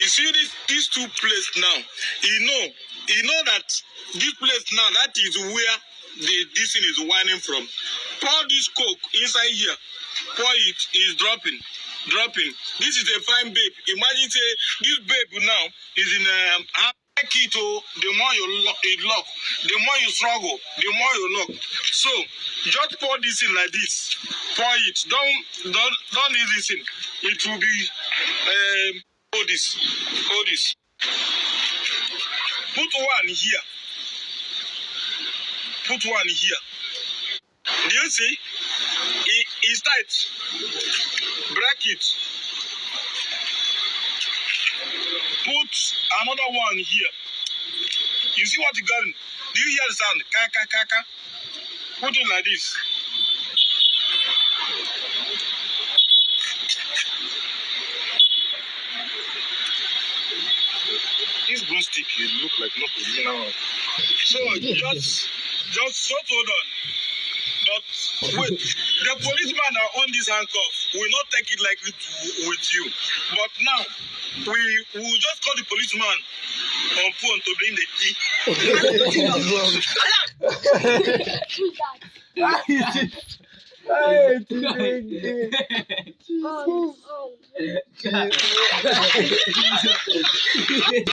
You see these two places now. You know that this place now, that is where this thing is winding from. Pour this coke inside here. Pour it, is dropping. This is a fine babe. Imagine say this babe now is in keto. The more you lock, the more you struggle, the more you lock. So just pour this in like this. Pour it. Don't leave this in. It will be hold this. Put one here. Do you see? It's tight. Break it. Put another one here. You see what you got? Do you hear the sound? Ka. Put it like this. This broomstick, it look like not original. So just hold on. But wait, the policeman that own this handcuff will not take it like it with you. But now we will just call the policeman on phone to bring the key.